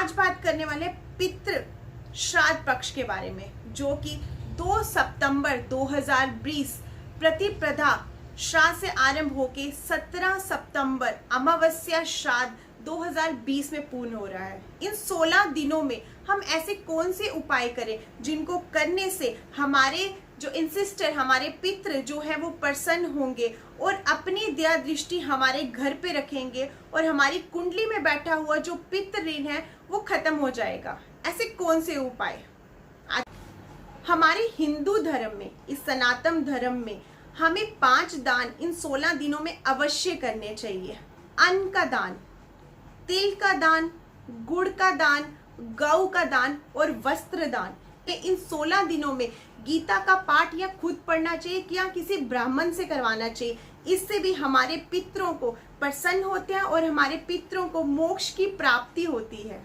आज बात करने वाले पितृ श्राद्ध पक्ष के बारे में, जो कि 2 सितंबर 2020 प्रतिपदा श्राद्ध से आरंभ होके 17 सितंबर अमावस्या श्राद्ध 2020 में पूर्ण हो रहा है। इन 16 दिनों में हम ऐसे कौन से उपाय करें जिनको करने से हमारे जो इंसिस्टर, हमारे पितृ जो है वो प्रसन्न होंगे और अपनी दया दृष्टि हमारे घर पे रखेंगे और हमारी कुंडली में बैठा हुआ जो पितृ ऋण है वो खत्म हो जाएगा। ऐसे कौन से उपाय? हमारे हिंदू धर्म में, इस सनातन धर्म में हमें 5 दान इन 16 दिनों में अवश्य करने चाहिए। अन्न का दान, तिल का दान, गुड़ का दान, गौ का दान और वस्त्र दान। इन 16 दिनों में गीता का पाठ या खुद पढ़ना चाहिए या किसी ब्राह्मण से करवाना चाहिए। इससे भी हमारे पितरों को प्रसन्न होते हैं और हमारे पितरों को मोक्ष की प्राप्ति होती है।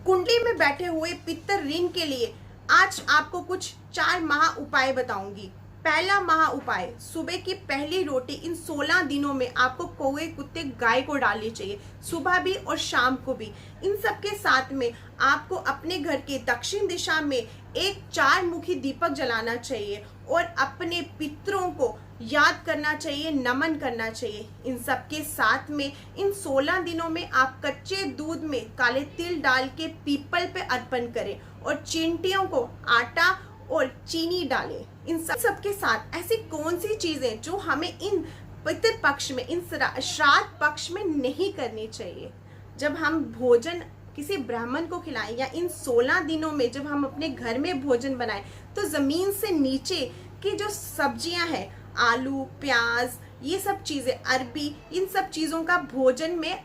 कुंडली में बैठे हुए पितर ऋण के लिए आज आपको कुछ 4 महा उपाय बताऊंगी। पहला महा उपाय, सुबह की पहली रोटी इन 16 दिनों में आपको कौवे, कुत्ते, गाय को डालनी चाहिए, सुबह भी और शाम को भी। इन सब के साथ में आपको अपने घर के दक्षिण दिशा में एक 4 मुखी दीपक जलाना चाहिए और अपने पितरों को याद करना चाहिए, नमन करना चाहिए। इन सब के साथ में इन 16 दिनों में आप कच्चे दूध में काले तिल डाल के पीपल पे अर्पण करें और चींटियों को आटा और चीनी डालें। इन सब के साथ ऐसी कौन सी चीजें जो हमें इन पितृ पक्ष में, इन श्राद्ध पक्ष में नहीं करनी चाहिए? जब हम भोजन किसी ब्राह्मण को खिलाएं या इन 16 दिनों में जब हम अपने घर में भोजन बनाएं तो जमीन से नीचे की जो सब्जियां हैं, आलू, प्याज, ये सब चीजें, अरबी, इन सब चीजों का भोजन में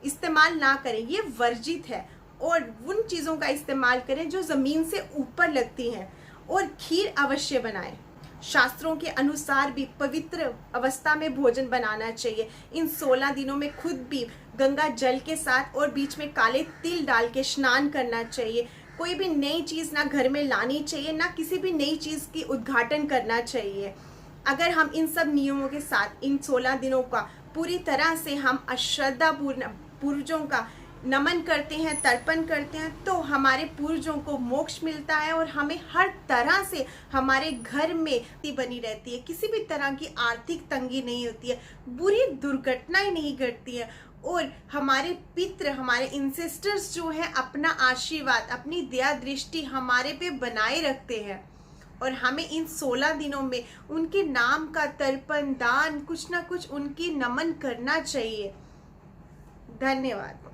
इस्तेमाल ना करें, ये वर्जित है। और उन चीजों का इस्तेमाल करें जो जमीन से ऊपर लगती हैं। और खीर अवश्य बनाएं। शास्त्रों के अनुसार भी पवित्र अवस्था में भोजन बनाना चाहिए। इन 16 दिनों में खुद भी गंगा जल के साथ और बीच में काले तिल डाल के स्नान करना चाहिए। कोई भी नई चीज ना घर में लानी चाहिए, ना किसी भी नई चीज की उद्घाटन करना चाहिए। अगर हम इन सब नियमों के साथ इन 16 दिनों का पूरी तरह से हम अश्रद्धापूर्ण पूर्वजों का नमन करते हैं, तर्पण करते हैं, तो हमारे पूर्वजों को मोक्ष मिलता है और हमें हर तरह से हमारे घर में बनी रहती है। किसी भी तरह की आर्थिक तंगी नहीं होती है, बुरी दुर्घटनाएं नहीं घटती है और हमारे पितृ, हमारे इंसेस्टर्स जो हैं अपना आशीर्वाद, अपनी दया दृष्टि हमारे पे बनाए रखते हैं। और हमें इन 16 दिनों में उनके नाम का तर्पण, दान, कुछ ना कुछ उनकी नमन करना चाहिए। धन्यवाद।